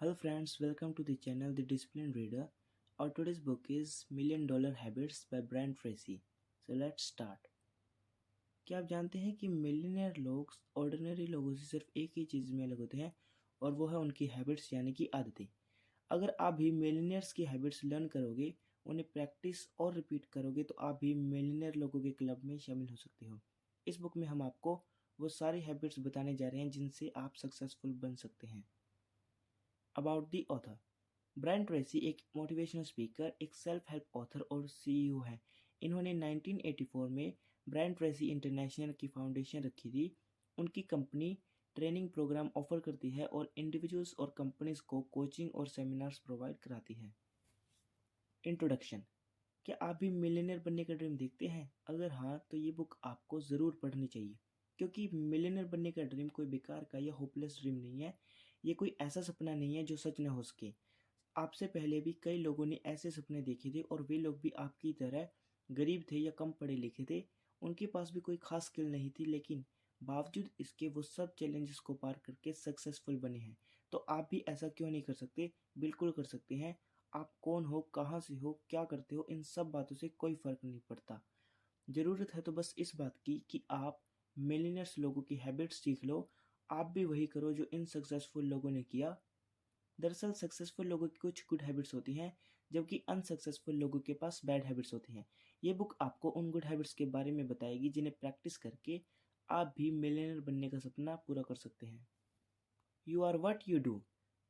Hello friends, welcome to the channel The Disciplined Reader. Our today's book is Million Dollar Habits by Brian Tracy. So let's start. क्या आप जानते हैं कि millionaire लोग ordinary लोगों से सिर्फ एक ही चीज़ में अलग होते हैं और वो है उनकी हैबिट्स यानी कि आदतें। अगर आप भी मिलियनेयर्स की हैबिट्स लर्न करोगे, उन्हें प्रैक्टिस और रिपीट करोगे तो आप भी मिलियनेयर लोगों के क्लब में शामिल हो सकते हो। इस बुक में हम आपको वो सारी हैबिट्स बताने जा रहे हैं जिनसे आप सक्सेसफुल बन सकते हैं। About the author. Brian Tracy एक मोटिवेशनल स्पीकर, एक सेल्फ हेल्प ऑथर और सीईओ हैं। इन्होंने 1984 में ब्रायन ट्रेसी इंटरनेशनल की फाउंडेशन रखी थी। उनकी कंपनी ट्रेनिंग प्रोग्राम ऑफर करती है और इंडिविजुअल्स और कंपनीज को कोचिंग और सेमिनार्स प्रोवाइड कराती है। इंट्रोडक्शन। क्या आप भी मिलियनेयर बनने का ड्रीम देखते हैं? अगर हाँ, तो ये बुक आपको ज़रूर पढ़नी चाहिए, क्योंकि मिलियनेयर बनने का ड्रीम कोई बेकार का या होपलेस ड्रीम नहीं है। ये कोई ऐसा सपना नहीं है जो सच न हो सके। आपसे पहले भी कई लोगों ने ऐसे सपने देखे थे और वे लोग भी आपकी तरह गरीब थे या कम पढ़े लिखे थे। उनके पास भी कोई खास स्किल नहीं थी, लेकिन बावजूद इसके वो सब चैलेंजेस को पार करके सक्सेसफुल बने हैं। तो आप भी ऐसा क्यों नहीं कर सकते? बिल्कुल कर सकते हैं। आप कौन हो, कहाँ से हो, क्या करते हो, इन सब बातों से कोई फ़र्क नहीं पड़ता। ज़रूरत है तो बस इस बात की कि आप मिलियनेयर्स लोगों की हैबिट्स सीख लो। आप भी वही करो जो इन सक्सेसफुल लोगों ने किया। दरअसल सक्सेसफुल लोगों की कुछ गुड हैबिट्स होती हैं, जबकि अनसक्सेसफुल लोगों के पास बैड हैबिट्स होती हैं। ये बुक आपको उन गुड हैबिट्स के बारे में बताएगी जिन्हें प्रैक्टिस करके आप भी मिलियनेयर बनने का सपना पूरा कर सकते हैं। You are what you do.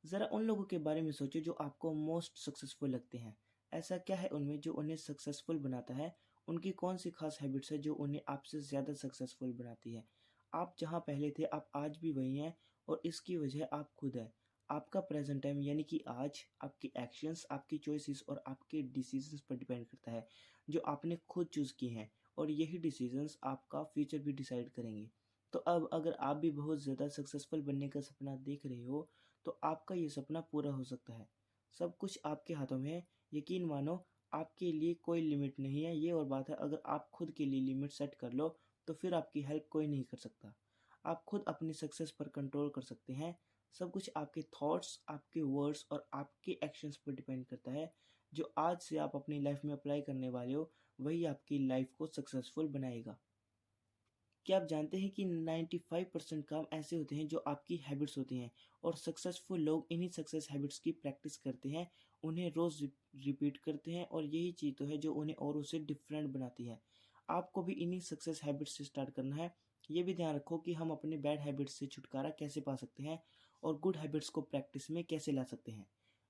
ज़रा उन लोगों के बारे में सोचो जो आपको मोस्ट सक्सेसफुल लगते हैं। ऐसा क्या है उनमें जो उन्हें सक्सेसफुल बनाता है? उनकी कौन सी खास हैबिट्स है जो उन्हें आपसे ज़्यादा सक्सेसफुल बनाती है? आप जहाँ पहले थे आप आज भी वही हैं, और इसकी वजह आप खुद हैं। आपका प्रेजेंट टाइम यानी कि आज आपके एक्शंस, आपकी चॉइसेस और आपके डिसीजंस पर डिपेंड करता है, जो आपने खुद चूज़ किए हैं, और यही डिसीजंस आपका फ्यूचर भी डिसाइड करेंगे। तो अब अगर आप भी बहुत ज़्यादा सक्सेसफुल बनने का सपना देख रहे हो, तो आपका ये सपना पूरा हो सकता है। सब कुछ आपके हाथों में है। यकीन मानो, आपके लिए कोई लिमिट नहीं है। ये और बात है, अगर आप खुद के लिए लिमिट सेट कर लो तो फिर आपकी हेल्प कोई नहीं कर सकता। आप खुद अपनी सक्सेस पर कंट्रोल कर सकते हैं। सब कुछ आपके थॉट्स, आपके वर्ड्स और आपके एक्शंस पर डिपेंड करता है। जो आज से आप अपनी लाइफ में अप्लाई करने वाले हो, वही आपकी लाइफ को सक्सेसफुल बनाएगा। क्या आप जानते हैं कि 95% काम ऐसे होते हैं जो आपकी हैबिट्स होती हैं, और सक्सेसफुल लोग इन्हीं सक्सेस हैबिट्स की प्रैक्टिस करते हैं, उन्हें रोज़ रिपीट करते हैं, और यही चीज़ तो है जो उन्हें औरों से डिफरेंट बनाती है। आपको भी इन्हीं सक्सेस हैबिट्स से स्टार्ट करना है। ये भी ध्यान रखो कि हम अपने बैड हैबिट्स से छुटकारा कैसे पा सकते हैं और गुड हैबिट्स को प्रैक्टिस में कैसे ला सकते हैं।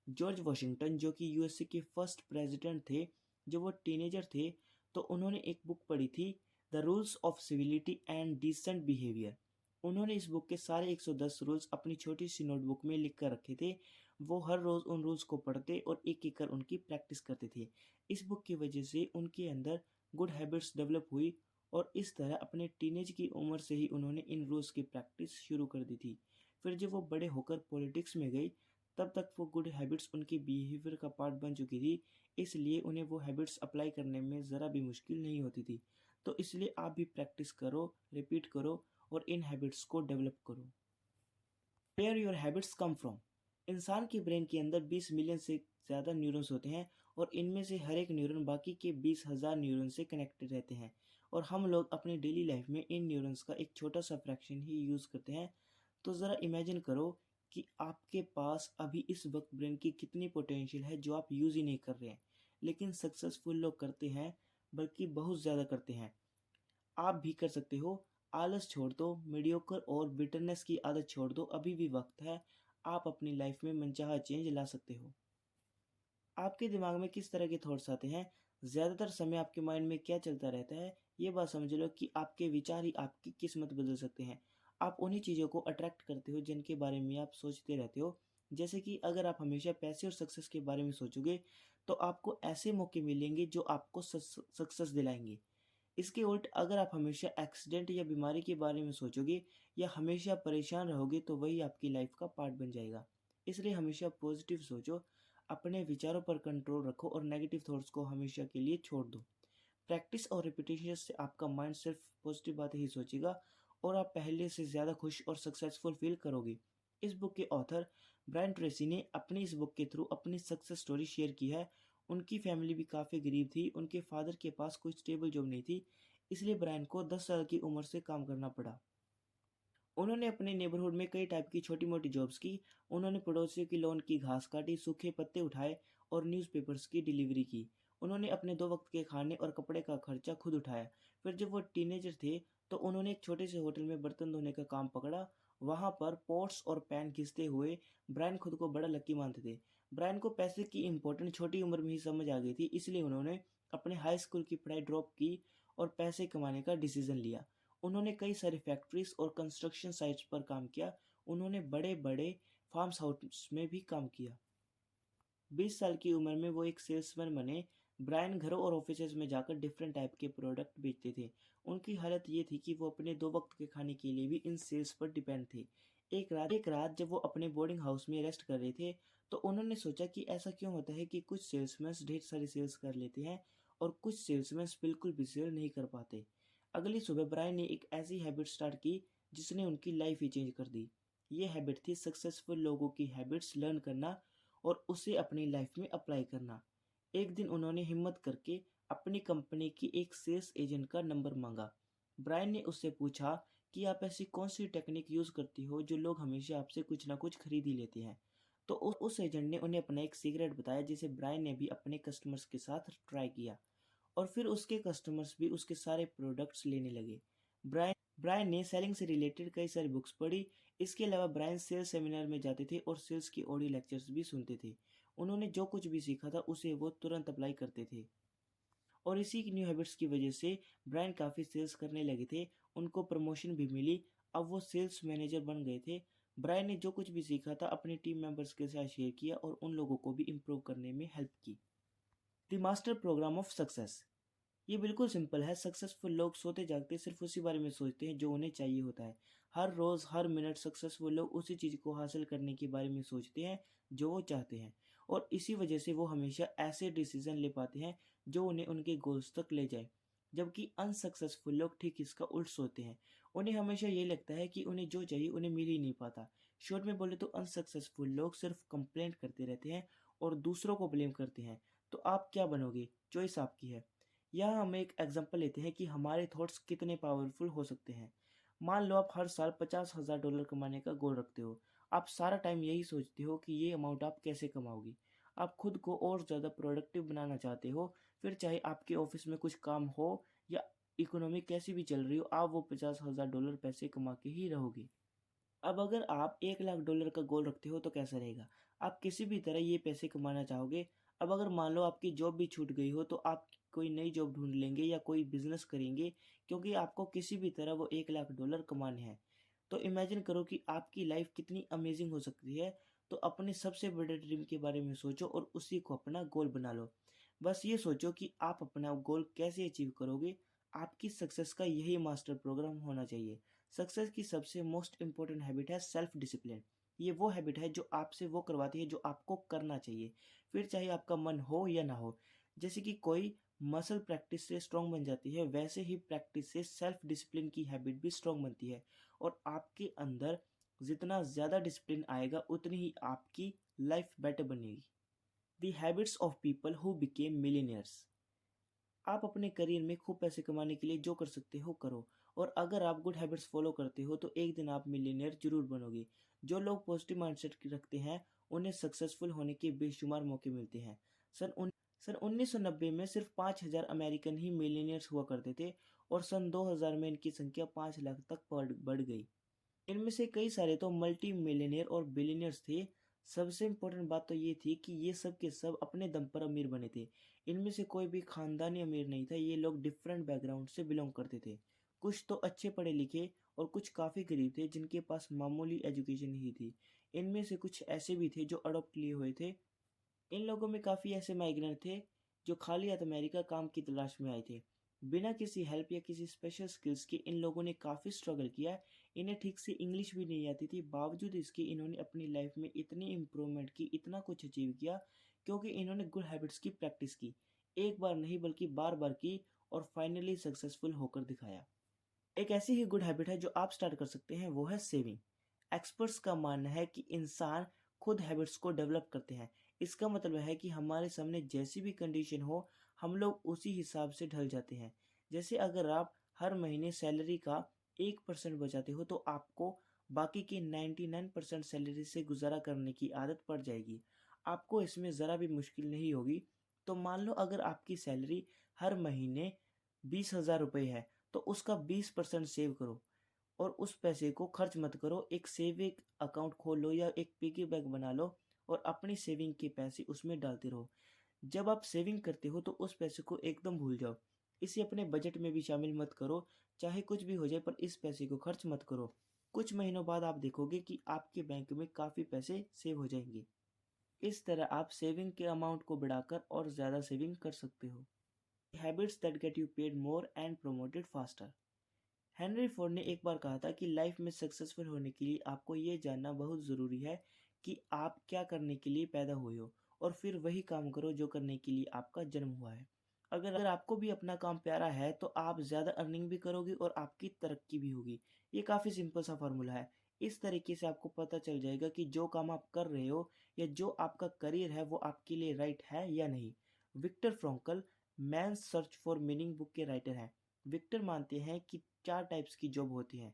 जॉर्ज वॉशिंगटन, जो कि यूएसए के फर्स्ट प्रेसिडेंट थे, जब वो टीनेजर थे तो उन्होंने एक बुक पढ़ी थी, the rules of civility and decent behaviour. उन्होंने इस बुक के सारे 110 रूल्स अपनी छोटी सी नोटबुक में लिख कर रखे थे। वो हर रोज़ उन रूल्स को पढ़ते और एक एक कर उनकी प्रैक्टिस करते थे। इस बुक की वजह से उनके अंदर गुड हैबिट्स डेवलप हुई, और इस तरह अपने टीनेज की उम्र से ही उन्होंने इन रूल्स की प्रैक्टिस शुरू कर दी थी। फिर जब वो बड़े होकर पॉलिटिक्स में गई, तब तक वो गुड हैबिट्स उनकी बिहेवियर का पार्ट बन चुकी थी, इसलिए उन्हें वो हैबिट्स अप्लाई करने में ज़रा भी मुश्किल नहीं होती थी। तो इसलिए आप भी प्रैक्टिस करो, रिपीट करो और इन हैबिट्स को डेवलप करो। Where your habits come from. इंसान के ब्रेन के अंदर 20 मिलियन से ज़्यादा न्यूरॉन्स होते हैं, और इनमें से हर एक न्यूरॉन बाकी के 20,000 न्यूरॉन से कनेक्टेड रहते हैं, और हम लोग अपनी डेली लाइफ में इन न्यूरॉन्स का एक छोटा सा फ्रैक्शन ही यूज़ करते हैं। तो ज़रा इमेजिन करो कि आपके पास अभी इस वक्त ब्रेन की कितनी पोटेंशियल है जो आप यूज़ ही नहीं कर रहे हैं, लेकिन सक्सेसफुल लोग करते हैं, बल्कि बहुत ज़्यादा करते हैं। आप भी कर सकते हो। आलस छोड़ दो, मीडियोकर और बिटरनेस की आदत छोड़ दो, अभी भी वक्त है। आप अपनी लाइफ में मनचाहा चेंज ला सकते हो। आपके दिमाग में किस तरह के थॉट्स आते हैं? ज़्यादातर समय आपके माइंड में क्या चलता रहता है? ये बात समझ लो कि आपके विचार ही आपकी किस्मत बदल सकते हैं। आप उन्हीं चीज़ों को अट्रैक्ट करते हो जिनके बारे में आप सोचते रहते हो। जैसे कि अगर आप हमेशा पैसे और सक्सेस के बारे में सोचोगे, तो आपको ऐसे मौके मिलेंगे जो आपको सक्सेस दिलाएंगे। इसके उल्ट अगर आप हमेशा एक्सीडेंट या बीमारी के बारे में सोचोगे या हमेशा परेशान रहोगे, तो वही आपकी लाइफ का पार्ट बन जाएगा। इसलिए हमेशा पॉजिटिव सोचो, अपने विचारों पर कंट्रोल रखो और नेगेटिव थॉट्स को हमेशा के लिए छोड़ दो। प्रैक्टिस और रिपीटेशन से आपका माइंड सिर्फ पॉजिटिव बातें ही सोचेगा, और आप पहले से ज़्यादा खुश और सक्सेसफुल फील करोगे। इस बुक के ऑथर ब्रायन ट्रेसी ने अपनी इस बुक के थ्रू अपनी सक्सेस स्टोरी शेयर की है। उनकी फैमिली भी काफ़ी गरीब थी, उनके फादर के पास कोई स्टेबल जॉब नहीं थी, इसलिए ब्रायन को 10 साल की उम्र से काम करना पड़ा। उन्होंने अपने नेबरहुड में कई टाइप की छोटी मोटी जॉब्स की। उन्होंने पड़ोसियों की लॉन की घास काटी, सूखे पत्ते उठाए और न्यूज़पेपर्स की डिलीवरी की। उन्होंने अपने 2 वक्त के खाने और कपड़े का खर्चा खुद उठाया। फिर जब वो टीनेजर थे तो उन्होंने एक छोटे से होटल में बर्तन धोने का काम पकड़ा। वहाँ पर पॉट्स और पैन घिसते हुए ब्रायन खुद को बड़ा लकी मानते थे। ब्रायन को पैसे की इम्पोर्टेंट छोटी उम्र में ही समझ आ गई थी, इसलिए उन्होंने अपने हाई स्कूल की पढ़ाई ड्रॉप की और पैसे कमाने का डिसीजन लिया। उन्होंने कई सारी फैक्ट्रीज और कंस्ट्रक्शन साइट्स पर काम किया। उन्होंने बड़े बड़े फार्म हाउस में भी काम किया। 20 साल की उम्र में वो एक सेल्समैन बने। ब्रायन घरों और ऑफिसेज में जाकर डिफरेंट टाइप के प्रोडक्ट बेचते थे। उनकी हालत ये थी कि वो अपने 2 वक्त के खाने के लिए भी इन सेल्स पर डिपेंड थे। एक रात जब वो अपने बोर्डिंग हाउस में रेस्ट कर रहे थे तो उन्होंने सोचा कि ऐसा क्यों होता है कि कुछ सेल्समैन ढेर सारी सेल्स कर लेते हैं और कुछ सेल्समैन बिल्कुल भी सेल नहीं कर पाते। अगली सुबह ब्रायन ने एक ऐसी हैबिट स्टार्ट की जिसने उनकी लाइफ ही चेंज कर दी। ये हैबिट थी सक्सेसफुल लोगों की हैबिट्स लर्न करना और उसे अपनी लाइफ में अप्लाई करना। एक दिन उन्होंने हिम्मत करके अपनी कंपनी की एक सेल्स एजेंट का नंबर मांगा। ब्रायन ने उससे पूछा कि आप ऐसी कौन सी टेक्निक यूज़ करती हो जो लोग हमेशा आपसे कुछ ना कुछ खरीद ही लेते हैं। तो उस एजेंट ने उन्हें अपना एक सीक्रेट बताया जिसे ब्रायन ने भी अपने कस्टमर्स के साथ ट्राई किया और फिर उसके कस्टमर्स भी उसके सारे प्रोडक्ट्स लेने लगे। ब्रायन ब्रायन ने सेलिंग से रिलेटेड कई सारी बुक्स पढ़ी। इसके अलावा ब्रायन सेल्स सेमिनार में जाते थे और सेल्स की ऑडियो लेक्चर्स भी सुनते थे। उन्होंने जो कुछ भी सीखा था उसे वो तुरंत अप्लाई करते थे और इसी की न्यू हैबिट्स की वजह से ब्रायन काफ़ी सेल्स करने लगे थे। उनको प्रमोशन भी मिली। अब वो सेल्स मैनेजर बन गए थे। ब्रायन ने जो कुछ भी सीखा था अपने टीम मेंबर्स के साथ शेयर किया और उन लोगों को भी इम्प्रूव करने में हेल्प की। The master programme of success. ये बिल्कुल सिंपल है। सक्सेसफुल लोग सोते जागते सिर्फ उसी बारे में सोचते हैं जो उन्हें चाहिए होता है। हर रोज़ हर मिनट सक्सेसफुल लोग उसी चीज़ को हासिल करने के बारे में सोचते हैं जो वो चाहते हैं और इसी वजह से वो हमेशा ऐसे डिसीजन ले पाते हैं जो उन्हें उनके गोल्स तक ले जाए। जबकि अनसक्सेसफुल लोग ठीक इसका उल्ट सोचते हैं। उन्हें हमेशा ये लगता है कि उन्हें जो चाहिए उन्हें मिल ही नहीं पाता। शॉर्ट में बोले तो अनसक्सेसफुल लोग सिर्फ कंप्लेंट करते रहते हैं और दूसरों को ब्लेम करते हैं। तो आप क्या बनोगे? चॉइस आपकी है। यहाँ हम एक एग्जांपल लेते हैं कि हमारे थॉट्स कितने पावरफुल हो सकते हैं। मान लो आप हर साल $50,000 कमाने का गोल रखते हो। आप सारा टाइम यही सोचते हो कि ये अमाउंट आप कैसे कमाओगे। आप खुद को और ज़्यादा प्रोडक्टिव बनाना चाहते हो। फिर चाहे आपके ऑफिस में कुछ काम हो या इकोनॉमी कैसी भी चल रही हो, आप वो $50,000 पैसे कमा के ही रहोगे। अब अगर आप $1,00,000 का गोल रखते हो तो कैसा रहेगा? आप किसी भी तरह ये पैसे कमाना चाहोगे। अब अगर मान लो आपकी जॉब भी छूट गई हो तो आप कोई नई जॉब ढूंढ लेंगे या कोई बिजनेस करेंगे क्योंकि आपको किसी भी तरह वो $1,00,000 कमाने हैं। तो इमेजिन करो कि आपकी लाइफ कितनी अमेजिंग हो सकती है। तो अपने सबसे बड़े ड्रीम के बारे में सोचो और उसी को अपना गोल बना लो। बस ये सोचो कि आप अपना गोल कैसे अचीव करोगे। आपकी सक्सेस का यही मास्टर प्रोग्राम होना चाहिए। सक्सेस की सबसे मोस्ट इम्पोर्टेंट हैबिट है सेल्फ डिसिप्लिन। ये वो हैबिट है जो आपसे वो करवाती है जो आपको करना चाहिए, फिर चाहे आपका मन हो या ना हो। जैसे कि कोई मसल प्रैक्टिस से स्ट्रांग बन जाती है, वैसे ही प्रैक्टिस से सेल्फ डिसिप्लिन की हैबिट भी स्ट्रांग बनती है और आपके अंदर जितना ज़्यादा डिसिप्लिन आएगा उतनी ही आपकी लाइफ बेटर बनेगी। The habits of people who became millionaires. आप अपने करियर में खूब पैसे कमाने के लिए जो कर सकते हो करो और अगर आप गुड हैबिट्स फॉलो करते हो तो एक दिन आप मिलियनेयर जरूर बनोगे। जो लोग पॉजिटिव माइंडसेट रखते हैं उन्हें सक्सेसफुल होने के बेशुमार मौके मिलते हैं। सन 1990 में सिर्फ 5,000 अमेरिकन ही मिलियनियर्स हुआ करते थे और सन 2000 में इनकी संख्या 5 लाख तक बढ़ गई। इनमें से कई सारे तो मल्टी मिलियनियर और बिलियनियर्स थे। सबसे इम्पोर्टेंट बात तो ये थी कि ये सब के सब अपने दम पर अमीर बने थे। इनमें से कोई भी खानदानी अमीर नहीं था। ये लोग डिफरेंट बैकग्राउंड से बिलोंग करते थे। कुछ तो अच्छे पढ़े लिखे और कुछ काफ़ी गरीब थे जिनके पास मामूली एजुकेशन ही थी। इनमें से कुछ ऐसे भी थे जो अडॉप्ट लिए हुए थे। इन लोगों में काफ़ी ऐसे माइग्रेंट थे जो खाली हाथ अमेरिका काम की तलाश में आए थे। बिना किसी हेल्प या किसी स्पेशल स्किल्स के इन लोगों ने काफ़ी स्ट्रगल किया। इन्हें ठीक से इंग्लिश भी नहीं आती थी, बावजूद इसके इन्होंने अपनी लाइफ में इतनी इम्प्रूवमेंट की, इतना कुछ अचीव किया क्योंकि इन्होंने गुड हैबिट्स की प्रैक्टिस की। एक बार नहीं बल्कि बार बार की और फाइनली सक्सेसफुल होकर दिखाया। एक ऐसी ही गुड हैबिट है जो आप स्टार्ट कर सकते हैं, वो है सेविंग। एक्सपर्ट्स का मानना है कि इंसान खुद हैबिट्स को डेवलप करते हैं। इसका मतलब है कि हमारे सामने जैसी भी कंडीशन हो, हम लोग उसी हिसाब से ढल जाते हैं। जैसे अगर आप हर महीने सैलरी का 1% बचाते हो, तो आपको बाकी की 99% सैलरी से गुजारा करने की आदत पड़ जाएगी। आपको इसमें ज़रा भी मुश्किल नहीं होगी। तो मान लो अगर आपकी सैलरी हर महीने 20,000 रुपये है, तो उसका 20% सेव करो और उस पैसे को खर्च मत करो। एक सेविंग अकाउंट खोल लो या एक पिगी बैंक बना लो और अपनी सेविंग के पैसे उसमें डालते रहो। जब आप सेविंग करते हो तो उस पैसे को एकदम भूल जाओ। इसे अपने बजट में भी शामिल मत करो। चाहे कुछ भी हो जाए, पर इस पैसे को खर्च मत करो। कुछ महीनों बाद आप देखोगे कि आपके बैंक में काफ़ी पैसे सेव हो जाएंगे। इस तरह आप सेविंग के अमाउंट को बढ़ाकर और ज़्यादा सेविंग कर सकते हो। Habits that get you paid more and promoted faster. Henry Ford ने एक बार कहा था कि लाइफ में सक्सेसफुल होने के लिए आपको ये जानना बहुत ज़रूरी है कि आप क्या करने के लिए पैदा हुए हो, और फिर वही काम करो जो करने के लिए आपका जन्म हुआ है। अगर आपको भी अपना काम प्यारा है तो आप ज़्यादा अर्निंग भी करोगे और आपकी तरक्की भी होगी। ये काफ़ी सिंपल सा फार्मूला है। इस तरीके से आपको पता चल जाएगा कि जो काम आप कर रहे हो या जो आपका करियर है वो आपके लिए राइट है या नहीं। Victor Frankl man's search for meaning book के राइटर हैं। विक्टर मानते हैं कि 4 टाइप्स की जॉब होती हैं।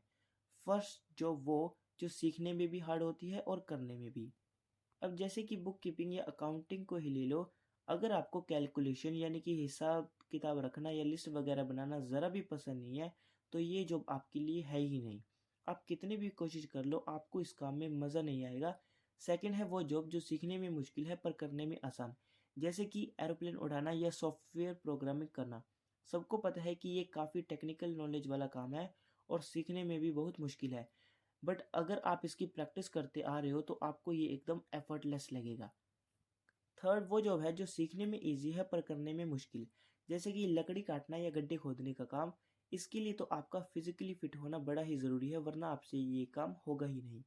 फर्स्ट जॉब वो जो सीखने में भी हार्ड होती है और करने में भी। अब जैसे कि बुक कीपिंग या अकाउंटिंग को ही ले लो। अगर आपको कैलकुलेशन यानी कि हिसाब किताब रखना या लिस्ट वगैरह बनाना ज़रा भी पसंद नहीं है, तो ये जॉब आपके लिए है ही नहीं। आप कितनी भी कोशिश कर लो, आपको इस काम में मज़ा नहीं आएगा। सेकंड है वो जॉब जो सीखने में मुश्किल है पर करने में आसान, जैसे कि एरोप्लेन उड़ाना या सॉफ्टवेयर प्रोग्रामिंग करना। सबको पता है कि ये काफ़ी टेक्निकल नॉलेज वाला काम है और सीखने में भी बहुत मुश्किल है। बट अगर आप इसकी प्रैक्टिस करते आ रहे हो तो आपको ये एकदम एफर्टलेस लगेगा। थर्ड वो जॉब है जो सीखने में इजी है पर करने में मुश्किल, जैसे कि लकड़ी काटना या गड्ढे खोदने का काम। इसके लिए तो आपका फिजिकली फिट होना बड़ा ही ज़रूरी है, वरना आपसे ये काम होगा ही नहीं।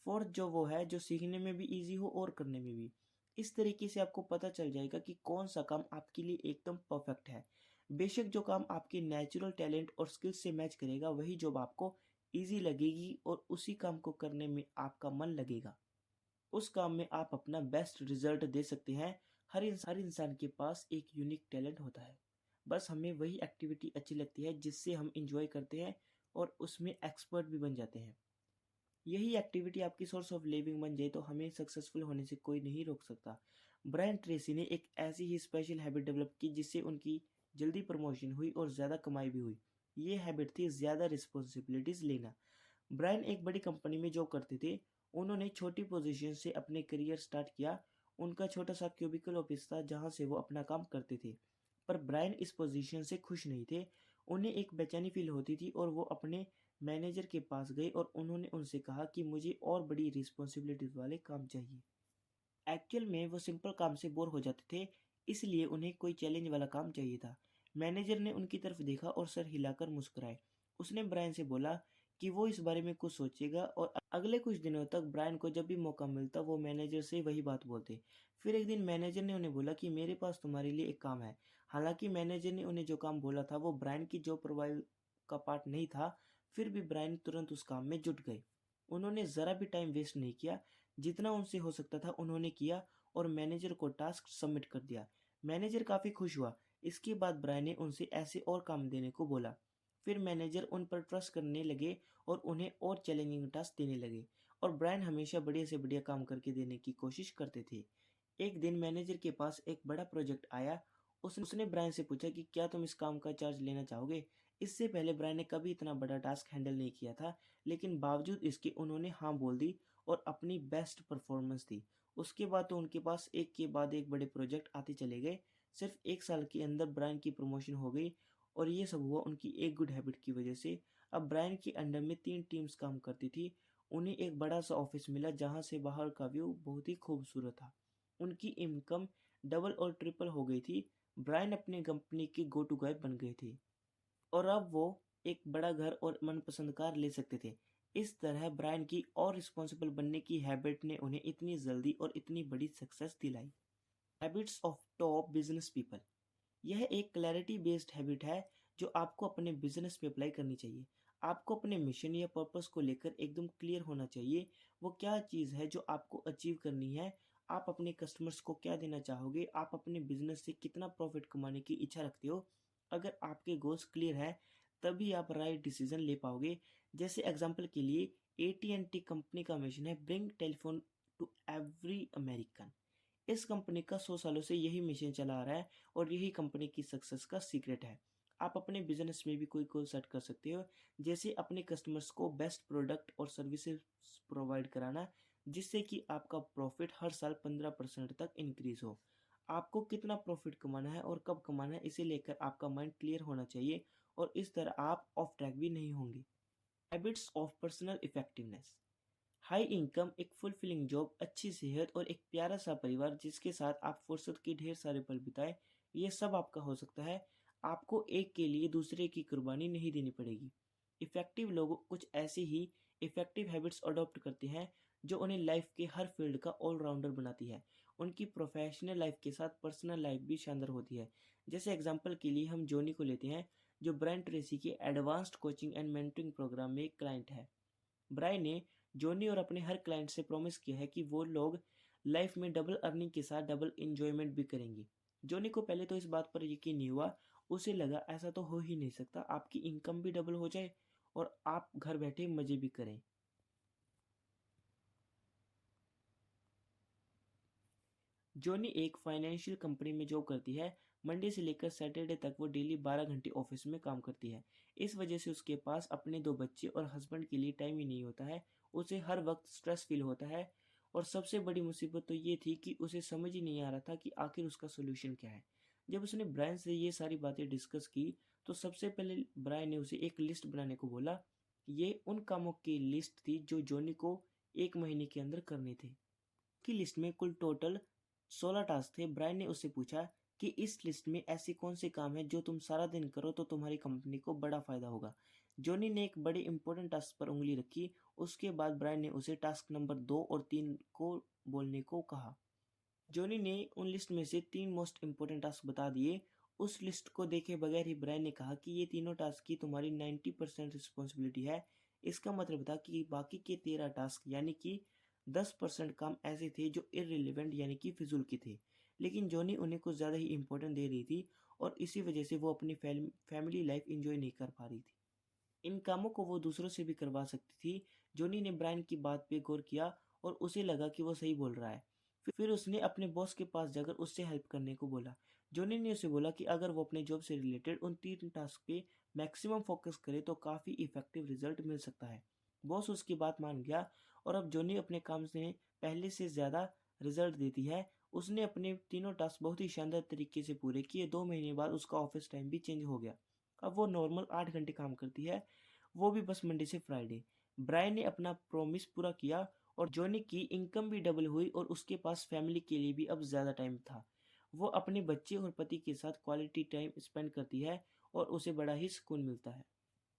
फोर्थ जो वो है जो सीखने में भी इजी हो और करने में भी। इस तरीके से आपको पता चल जाएगा कि कौन सा काम आपके लिए एकदम परफेक्ट है। बेशक जो काम आपके नेचुरल टैलेंट और स्किल्स से मैच करेगा वही जॉब आपको इजी लगेगी और उसी काम को करने में आपका मन लगेगा। उस काम में आप अपना बेस्ट रिजल्ट दे सकते हैं। हर इंसान के पास एक यूनिक टैलेंट होता है। बस हमें वही एक्टिविटी अच्छी लगती है जिससे हम इंजॉय करते हैं और उसमें एक्सपर्ट भी बन जाते हैं। यही एक्टिविटी आपकी सोर्स ऑफ लिविंग बन जाए तो हमें सक्सेसफुल होने से कोई नहीं रोक सकता। ब्रायन ट्रेसी ने एक ऐसी ही स्पेशल हैबिट डेवलप की जिससे उनकी जल्दी प्रमोशन हुई और ज़्यादा कमाई भी हुई। ये हैबिट थी ज़्यादा रिस्पॉन्सिबिलिटीज़ लेना। ब्रायन एक बड़ी कंपनी में जॉब करते थे। उन्होंने छोटी पोजीशन से अपने करियर स्टार्ट किया। उनका छोटा सा क्यूबिकल ऑफिस था जहां से वो अपना काम करते थे। पर ब्रायन इस पोजीशन से खुश नहीं थे। उन्हें एक बेचैनी फील होती थी और वो अपने मैनेजर के पास गए और उन्होंने उनसे कहा कि मुझे और बड़ी रिस्पॉन्सिबिलिटीज वाले काम चाहिए। एक्चुअल में वो सिंपल काम से बोर हो जाते थे, इसलिए उन्हें कोई चैलेंज वाला काम चाहिए था। मैनेजर ने उनकी तरफ देखा और सर हिलाकर मुस्कुराए। उसने ब्रायन से बोला कि वो इस बारे में कुछ सोचेगा, और अगले कुछ दिनों तक ब्रायन को जब भी मौका मिलता वो मैनेजर से वही बात बोलते। फिर एक दिन मैनेजर ने उन्हें बोला कि मेरे पास तुम्हारे लिए एक काम है। हालांकि मैनेजर ने उन्हें जो काम बोला था वो ब्रायन की जॉब प्रोफाइल का पार्ट नहीं था, फिर भी ब्रायन तुरंत उस काम में जुट गए। उन्होंने ज़रा भी टाइम वेस्ट नहीं किया। जितना उनसे हो सकता था उन्होंने किया और मैनेजर को टास्क सबमिट कर दिया। मैनेजर काफ़ी खुश हुआ। इसके बाद ब्रायन ने उनसे ऐसे और काम देने को बोला। फिर मैनेजर उन पर ट्रस्ट करने लगे और उन्हें और चैलेंजिंग टास्क देने लगे, और ब्रायन हमेशा बढ़िया से बढ़िया काम करके देने की कोशिश करते थे। एक दिन मैनेजर के पास एक बड़ा प्रोजेक्ट आया। उसने ब्रायन से पूछा कि क्या तुम इस काम का चार्ज लेना चाहोगे। इससे पहले ब्रायन ने कभी इतना बड़ा टास्क हैंडल नहीं किया था, लेकिन बावजूद इसके उन्होंने हाँ बोल दी और अपनी बेस्ट परफॉर्मेंस दी। उसके बाद तो उनके पास एक के बाद एक बड़े प्रोजेक्ट आते चले गए। सिर्फ 1 साल के अंदर ब्रायन की प्रमोशन हो गई, और ये सब हुआ उनकी एक गुड हैबिट की वजह से। अब ब्रायन के अंडर में 3 टीम्स काम करती थी। उन्हें एक बड़ा सा ऑफिस मिला जहाँ से बाहर का व्यू बहुत ही खूबसूरत था। उनकी इनकम डबल और ट्रिपल हो गई थी। ब्रायन अपनी कंपनी के गो टू गाय बन गए थे और अब वो एक बड़ा घर और मनपसंद कार ले सकते थे। इस तरह ब्रायन की और रिस्पॉन्सिबल बनने की हैबिट ने उन्हें इतनी जल्दी और इतनी बड़ी सक्सेस दिलाई। Habits of top business people. यह एक क्लैरिटी बेस्ड हैबिट है जो आपको अपने बिजनेस में अप्लाई करनी चाहिए। आपको अपने मिशन या पर्पस को लेकर एकदम क्लियर होना चाहिए। वो क्या चीज़ है जो आपको अचीव करनी है, आप अपने कस्टमर्स को क्या देना चाहोगे, आप अपने बिजनेस से कितना प्रॉफिट कमाने की इच्छा रखते हो। अगर आपके गोल्स क्लियर है तभी आप राइट डिसीजन ले पाओगे। जैसे एग्जांपल के लिए AT&T कंपनी का मिशन है bring telephone to every American. इस कंपनी का 100 सालों से यही मिशन चला आ रहा है और यही कंपनी की सक्सेस का सीक्रेट है। आप अपने बिजनेस में भी कोई गोल सेट कर सकते हो, जैसे अपने कस्टमर्स को बेस्ट प्रोडक्ट और सर्विसेज प्रोवाइड कराना, जिससे कि आपका प्रॉफिट हर साल 15% तक इंक्रीज हो। आपको कितना प्रॉफिट कमाना है और कब कमाना है, इसे लेकर आपका माइंड क्लियर होना चाहिए और इस तरह आप ऑफ ट्रैक भी नहीं होंगे। Habits of personal effectiveness. High income, एक फुलफिलिंग जॉब, अच्छी सेहत और एक प्यारा सा परिवार जिसके साथ आप फुर्सत के ढेर सारे पल बिताएं, ये सब आपका हो सकता है। आपको एक के लिए दूसरे की कुर्बानी नहीं देनी पड़ेगी। इफेक्टिव लोग कुछ ऐसी ही इफेक्टिव हैबिट्स अडॉप्ट करते हैं जो उन्हें लाइफ के हर फील्ड का ऑलराउंडर बनाती है। उनकी प्रोफेशनल लाइफ के साथ पर्सनल लाइफ भी शानदार होती है। जैसे एग्जांपल के लिए हम जोनी को लेते हैं, जो ब्रायन ट्रेसी के advanced coaching and mentoring programme में एक क्लाइंट है। ब्रायन ने जोनी और अपने हर क्लाइंट से प्रॉमिस किया है कि वो लोग लाइफ में डबल अर्निंग के साथ डबल इंजॉयमेंट भी करेंगे। जोनी को पहले तो इस बात पर यकीन नहीं हुआ। उसे लगा ऐसा तो हो ही नहीं सकता, आपकी इनकम भी डबल हो जाए और आप घर बैठे मजे भी करें। जोनी एक फाइनेंशियल कंपनी में जॉब करती है। मंडे से लेकर सैटरडे तक वो डेली 12 घंटे ऑफिस में काम करती है। इस वजह से उसके पास अपने 2 बच्चे और हस्बैंड के लिए टाइम ही नहीं होता है। उसे हर वक्त स्ट्रेस फील होता है और सबसे बड़ी मुसीबत तो ये थी कि उसे समझ ही नहीं आ रहा था कि आखिर उसका सोल्यूशन क्या है। जब उसने ब्रायन से ये सारी बातें डिस्कस की तो सबसे पहले ब्रायन ने उसे एक लिस्ट बनाने को बोला। ये उन कामों की लिस्ट थी जो जोनी को 1 महीने के अंदर करने थे। की लिस्ट में कुल टोटल 16 टास्क थे। ब्रायन ने उससे पूछा कि इस लिस्ट में ऐसे कौन से काम हैं जो तुम सारा दिन करो तो तुम्हारी कंपनी को बड़ा फायदा होगा। जोनी ने एक बड़े इंपॉर्टेंट टास्क पर उंगली रखी। उसके बाद ब्रायन ने उसे टास्क नंबर 2 और 3 को बोलने को कहा। जोनी ने उन लिस्ट में से 3 मोस्ट इम्पोर्टेंट टास्क बता दिए। उस लिस्ट को देखे बगैर ही ब्रायन ने कहा कि ये तीनों टास्क की तुम्हारी 90% रिस्पॉन्सिबिलिटी है। इसका मतलब था कि बाकी के 13 टास्क यानी कि 10% काम ऐसे थे जो इररिलेवेंट यानी कि फिजूल के थे, लेकिन जोनी उन्हें कुछ ज़्यादा ही इम्पोर्टेंट दे रही थी और इसी वजह से वो अपनी फैमिली लाइफ इंजॉय नहीं कर पा रही थी। इन कामों को वो दूसरों से भी करवा सकती थी। जोनी ने ब्रायन की बात पे गौर किया और उसे लगा कि वो सही बोल रहा है। फिर उसने अपने बॉस के पास जाकर उससे हेल्प करने को बोला। जोनी ने उसे बोला कि अगर वो अपने जॉब से रिलेटेड उन 3 टास्क पे मैक्सिमम फोकस करे तो काफ़ी इफेक्टिव रिजल्ट मिल सकता है। बॉस उसकी बात मान गया और अब जोनी अपने काम से पहले से ज़्यादा रिजल्ट देती है। उसने अपने तीनों टास्क बहुत ही शानदार तरीके से पूरे किए। 2 महीने बाद उसका ऑफिस टाइम भी चेंज हो गया। अब वो नॉर्मल 8 घंटे काम करती है, वो भी बस मंडे से फ्राइडे। ब्रायन ने अपना प्रॉमिस पूरा किया और जोनी की इनकम भी डबल हुई और उसके पास फैमिली के लिए भी अब ज़्यादा टाइम था। वो अपने बच्चे और पति के साथ क्वालिटी टाइम स्पेंड करती है और उसे बड़ा ही सुकून मिलता है।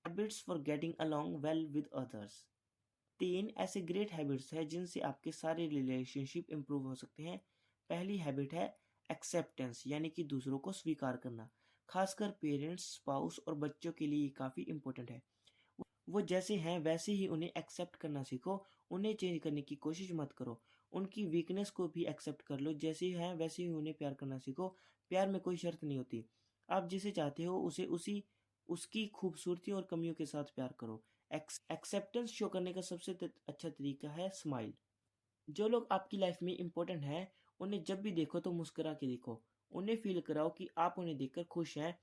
Habits for getting along well with others. 3 ऐसे ग्रेट हैबिट्स हैं जिनसे आपके सारे रिलेशनशिप इंप्रूव हो सकते हैं। पहली हैबिट है एक्सेप्टेंस, यानी कि दूसरों को स्वीकार करना। खासकर पेरेंट्स, स्पाउस और बच्चों के लिए ये काफ़ी इंपॉर्टेंट है। वो जैसे हैं वैसे ही उन्हें एक्सेप्ट करना सीखो। उन्हें चेंज करने की कोशिश मत करो। उनकी वीकनेस को भी एक्सेप्ट कर लो। जैसे हैं वैसे ही उन्हें प्यार करना सीखो। प्यार में कोई शर्त नहीं होती। आप जिसे चाहते हो उसे उसी उसकी खूबसूरती और कमियों के साथ प्यार करो। एक्सेप्टेंस शो करने का सबसे अच्छा तरीका है स्माइल। जो लोग आपकी लाइफ में इंपॉर्टेंट हैं उन्हें जब भी देखो तो मुस्कुरा के देखो। उन्हें फील कराओ कि आप उन्हें देखकर खुश हैं।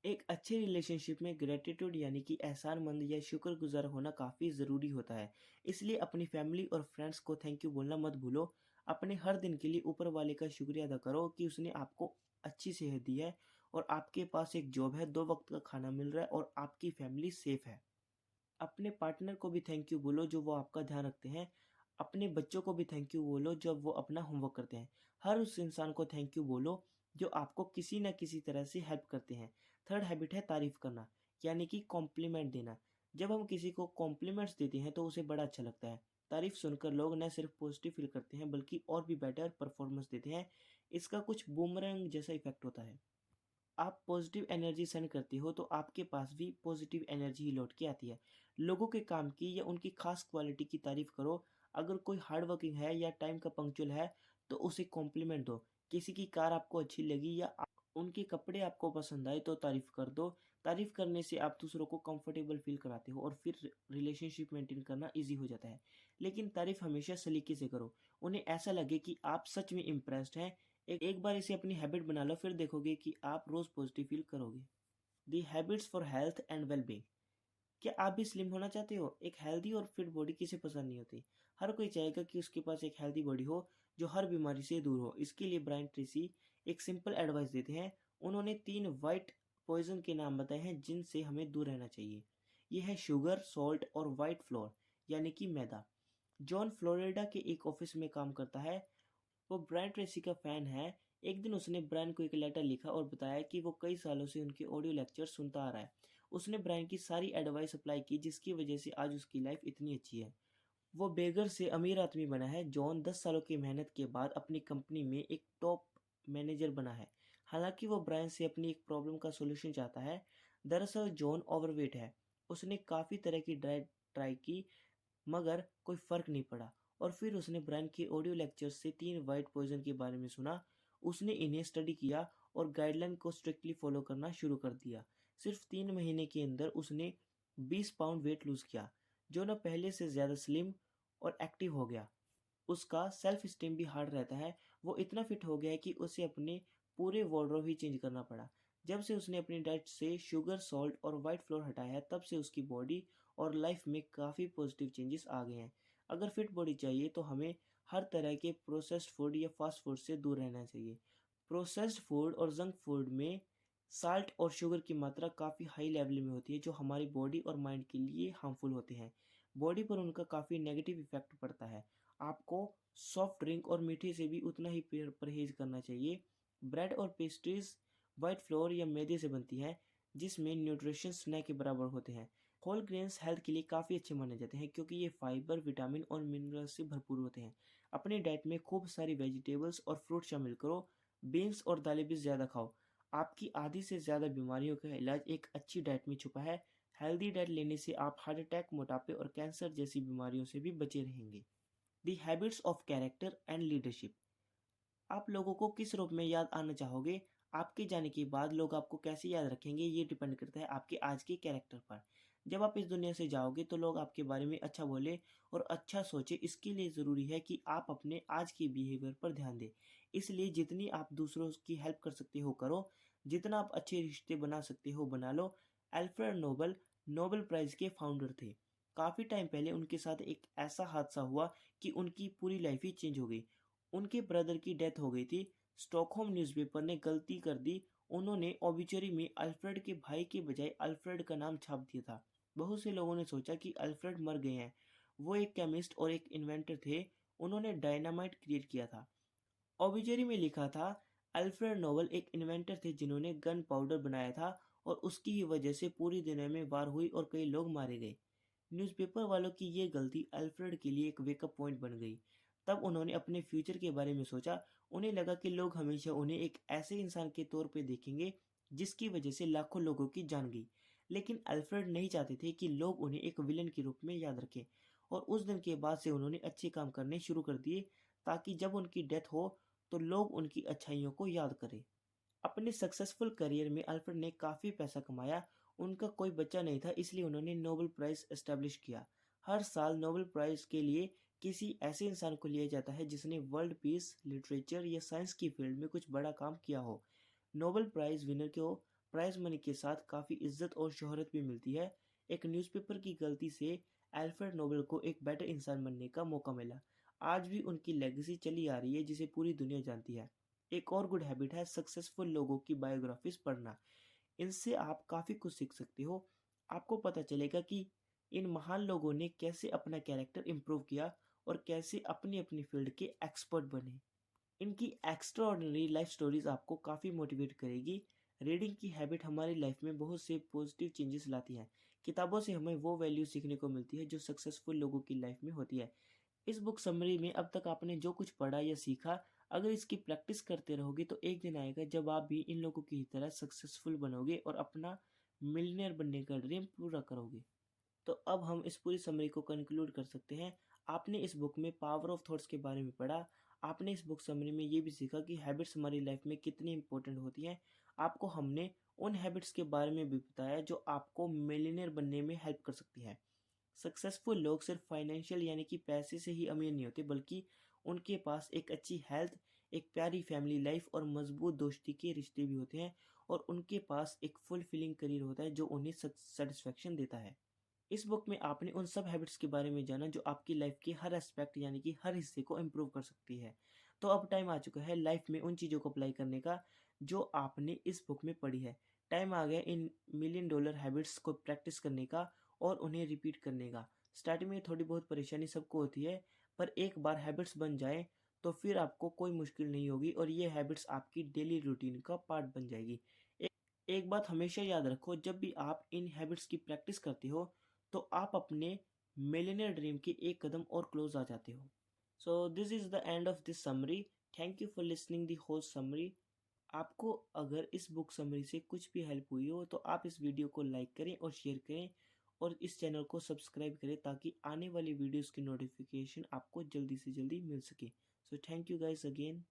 एक अच्छे रिलेशनशिप में ग्रेटिट्यूड यानी कि एहसानमंद या शुक्रगुजार होना काफ़ी ज़रूरी होता है। इसलिए अपनी फैमिली और फ्रेंड्स को थैंक यू बोलना मत भूलो। अपने हर दिन के लिए ऊपर वाले का शुक्रिया अदा करो कि उसने आपको अच्छी सेहत दी है और आपके पास एक जॉब है, 2 वक्त का खाना मिल रहा है और आपकी फैमिली सेफ है। अपने पार्टनर को भी थैंक यू बोलो जो वो आपका ध्यान रखते हैं। अपने बच्चों को भी थैंक यू बोलो जब वो अपना होमवर्क करते हैं। हर उस इंसान को थैंक यू बोलो जो आपको किसी न किसी तरह से हेल्प करते हैं। थर्ड हैबिट है तारीफ करना, यानी कि कॉम्प्लीमेंट देना। जब हम किसी को कॉम्प्लीमेंट्स देते हैं तो उसे बड़ा अच्छा लगता है। तारीफ सुनकर लोग न सिर्फ पॉजिटिव फील करते हैं बल्कि और भी बेटर परफॉर्मेंस देते हैं। इसका कुछ बूमरैंग जैसा इफेक्ट होता है। आप पॉजिटिव एनर्जी सेंड करते हो तो आपके पास भी पॉजिटिव एनर्जी ही लौट के आती है। लोगों के काम की या उनकी खास क्वालिटी की तारीफ करो। अगर कोई हार्ड वर्किंग है या टाइम का पंक्चुअल है तो उसे कॉम्प्लीमेंट दो। किसी की कार आपको अच्छी लगी या उनके कपड़े आपको पसंद आए तो तारीफ कर दो। तारीफ करने से आप दूसरों को कंफर्टेबल फील कराते हो और फिर रिलेशनशिप मेंटेन करना इजी हो जाता है। लेकिन तारीफ हमेशा सलीके से करो, उन्हें ऐसा लगे कि आप सच में इम्प्रेस्ड हैं। एक बार इसे अपनी हैबिट बना लो, फिर देखोगे कि आप रोज पॉजिटिव फील करोगे। दी habits for health and wellbeing. क्या आप भी स्लिम होना चाहते हो? एक हेल्दी और फिट बॉडी किसे पसंद नहीं होती। हर कोई चाहेगा कि उसके पास एक हेल्दी बॉडी हो जो हर बीमारी से दूर हो। इसके लिए ब्रायन ट्रेसी एक सिंपल एडवाइस देते हैं। उन्होंने 3 वाइट पॉइजन के नाम बताए हैं जिनसे हमें दूर रहना चाहिए। ये है शुगर, सॉल्ट और वाइट फ्लोर यानी कि मैदा। जॉन फ्लोरिडा के एक ऑफिस में काम करता है। वो ब्रायन ट्रेसी का फैन है। एक दिन उसने ब्रायन को एक लेटर लिखा और बताया कि वो कई सालों से उनके ऑडियो लेक्चर सुनता आ रहा है। उसने ब्रायन की सारी एडवाइस अप्लाई की जिसकी वजह से आज उसकी लाइफ इतनी अच्छी है। वो बेगर से अमीर आदमी बना है। जॉन 10 सालों की मेहनत के बाद अपनी कंपनी में एक टॉप मैनेजर बना है। हालांकि वो ब्रायन से अपनी एक प्रॉब्लम का सोल्यूशन चाहता है। दरअसल जॉन ओवरवेट है। उसने काफ़ी तरह की डाइट ट्राई की मगर कोई फ़र्क नहीं पड़ा। और फिर उसने ब्रायन के ऑडियो लेक्चर से 3 वाइट पॉइजन के बारे में सुना। उसने इन्हें स्टडी किया और गाइडलाइन को स्ट्रिक्टली फॉलो करना शुरू कर दिया। सिर्फ 3 महीने के अंदर उसने 20 पाउंड वेट लूज़ किया। जो न पहले से ज़्यादा स्लिम और एक्टिव हो गया। उसका सेल्फ स्टीम भी हार्ड रहता है। वो इतना फिट हो गया है कि उसे अपने पूरे वार्डरोब ही चेंज करना पड़ा। जब से उसने अपनी डाइट से शुगर, सॉल्ट और वाइट फ्लोर हटाया है तब से उसकी बॉडी और लाइफ में काफ़ी पॉजिटिव चेंजेस आ गए हैं। अगर फिट बॉडी चाहिए तो हमें हर तरह के प्रोसेस्ड फूड या फास्ट फूड से दूर रहना चाहिए। प्रोसेस्ड फूड और जंक फूड में साल्ट और शुगर की मात्रा काफ़ी हाई लेवल में होती है जो हमारी बॉडी और माइंड के लिए हार्मफुल होते हैं। बॉडी पर उनका काफ़ी नेगेटिव इफेक्ट पड़ता है। आपको सॉफ्ट ड्रिंक और मीठे से भी उतना ही परहेज करना चाहिए। ब्रेड और पेस्ट्रीज वाइट फ्लोर या मैदे से बनती हैं जिसमें न्यूट्रिशंस न के बराबर होते हैं। होल ग्रेन्स हेल्थ के लिए काफ़ी अच्छे माने जाते हैं क्योंकि ये फाइबर, विटामिन और मिनरल से भरपूर होते हैं। अपनी डाइट में खूब सारी वेजिटेबल्स और फ्रूट शामिल करो। बीन्स और दालें भी ज़्यादा खाओ। आपकी आधी से ज़्यादा बीमारियों का इलाज एक अच्छी डाइट में छुपा है। हेल्दी डाइट लेने से आप हार्ट अटैक, मोटापे और कैंसर जैसी बीमारियों से भी बचे रहेंगे। दी habits of character and leadership. आप लोगों को किस रूप में याद आना चाहोगे? आपके जाने के बाद लोग आपको कैसे याद रखेंगे ये डिपेंड करता है आपके आज के कैरेक्टर पर। जब आप इस दुनिया से जाओगे तो लोग आपके बारे में अच्छा बोले और अच्छा सोचे। इसके लिए ज़रूरी है कि आप अपने आज के बिहेवियर पर ध्यान दें। इसलिए जितनी आप दूसरों की हेल्प कर सकते हो करो। जितना आप अच्छे रिश्ते बना सकते हो बना लो। अल्फ्रेड नोबल नोबेल प्राइज़ के फाउंडर थे। काफ़ी टाइम पहले उनके साथ एक ऐसा हादसा हुआ कि उनकी पूरी लाइफ ही चेंज हो गई। उनके ब्रदर की डेथ हो गई थी। स्टॉकहोम न्यूज़पेपर ने गलती कर दी। उन्होंने ओबिचुरी में अल्फ्रेड के भाई के बजाय अल्फ्रेड का नाम छाप दिया था। बहुत से लोगों ने सोचा कि अल्फ्रेड मर गए हैं। वो एक केमिस्ट और एक इन्वेंटर थे। उन्होंने डायनामाइट क्रिएट किया था। ओबिचुरी में लिखा था, अल्फ्रेड नोबल एक इन्वेंटर थे जिन्होंने गन पाउडर बनाया था और उसकी ही वजह से पूरी दुनिया में वार हुई और कई लोग मारे गए। न्यूज़पेपर वालों की ये गलती अल्फ्रेड के लिए एक वेकअप पॉइंट बन गई। तब उन्होंने अपने फ्यूचर के बारे में सोचा। उन्हें लगा कि लोग हमेशा उन्हें एक ऐसे इंसान के तौर पे देखेंगे जिसकी वजह से लाखों लोगों की जान गई। लेकिन अल्फ्रेड नहीं चाहते थे कि लोग उन्हें एक विलन के रूप में याद रखें। और उस दिन के बाद से उन्होंने अच्छे काम करने शुरू कर दिए ताकि जब उनकी डेथ हो तो लोग उनकी अच्छाइयों को याद करें। अपने सक्सेसफुल करियर में अल्फ्रेड ने काफ़ी पैसा कमाया। उनका कोई बच्चा नहीं था इसलिए उन्होंने नोबेल प्राइज़ एस्टेब्लिश किया। हर साल नोबेल प्राइज़ के लिए किसी ऐसे इंसान को लिया जाता है जिसने वर्ल्ड पीस, लिटरेचर या साइंस की फील्ड में कुछ बड़ा काम किया हो। नोबेल प्राइज़ विनर को प्राइज़ मनी के साथ काफ़ी इज्जत और शोहरत भी मिलती है। एक न्यूज़पेपर की गलती से अल्फ्रेड नोबेल को एक बेटर इंसान बनने का मौका मिला। आज भी उनकी लेगेसी चली आ रही है जिसे पूरी दुनिया जानती है। एक और गुड हैबिट है सक्सेसफुल लोगों की बायोग्राफीज पढ़ना। इनसे आप काफ़ी कुछ सीख सकते हो। आपको पता चलेगा कि इन महान लोगों ने कैसे अपना कैरेक्टर इम्प्रूव किया और कैसे अपनी अपनी फील्ड के एक्सपर्ट बने। इनकी एक्स्ट्राऑर्डिनरी लाइफ स्टोरीज आपको काफ़ी मोटिवेट करेगी। रीडिंग की हैबिट हमारी लाइफ में बहुत से पॉजिटिव चेंजेस लाती है। किताबों से हमें वो वैल्यू सीखने को मिलती है जो सक्सेसफुल लोगों की लाइफ में होती है। इस बुक समरी में अब तक आपने जो कुछ पढ़ा या सीखा अगर इसकी प्रैक्टिस करते रहोगे तो एक दिन आएगा जब आप भी इन लोगों की तरह सक्सेसफुल बनोगे और अपना मिलियनेयर बनने का ड्रीम पूरा करोगे। तो अब हम इस पूरी समरी को कंक्लूड कर सकते हैं। आपने इस बुक में पावर ऑफ थॉट्स के बारे में पढ़ा। आपने इस बुक समरी में ये भी सीखा कि हैबिट्स हमारी लाइफ में कितनी इंपॉर्टेंट होती हैं। आपको हमने उन हैबिट्स के बारे में भी बताया जो आपको मिलियनेयर बनने में हेल्प कर सकती है। सक्सेसफुल लोग सिर्फ फाइनेंशियल यानी कि पैसे से ही अमीर नहीं होते, बल्कि उनके पास एक अच्छी हेल्थ, एक प्यारी फैमिली लाइफ और मजबूत दोस्ती के रिश्ते भी होते हैं, और उनके पास एक फुलफिलिंग करियर होता है जो उन्हें सेटिस्फेक्शन देता है। इस बुक में आपने उन सब हैबिट्स के बारे में जाना जो आपकी लाइफ के हर एस्पेक्ट यानी कि हर हिस्से को इम्प्रूव कर सकती है। तो अब टाइम आ चुका है लाइफ में उन चीज़ों को अप्लाई करने का जो आपने इस बुक में पढ़ी है। टाइम आ गया इन मिलियन डॉलर हैबिट्स को प्रैक्टिस करने का और उन्हें रिपीट करने का। स्टार्टिंग में थोड़ी बहुत परेशानी सबको होती है, पर एक बार हैबिट्स बन जाए तो फिर आपको कोई मुश्किल नहीं होगी और ये हैबिट्स आपकी डेली रूटीन का पार्ट बन जाएगी। एक बात हमेशा याद रखो, जब भी आप इन हैबिट्स की प्रैक्टिस करते हो तो आप अपने मिलियनेयर ड्रीम के एक कदम और क्लोज आ जाते हो। So this is the end of this summary. Thank you for listening the whole summary. आपको अगर इस बुक समरी से कुछ भी हेल्प हुई हो तो आप इस वीडियो को लाइक करें और शेयर करें, और इस चैनल को सब्सक्राइब करें ताकि आने वाली वीडियोस की नोटिफिकेशन आपको जल्दी से जल्दी मिल सके। So thank you guys again.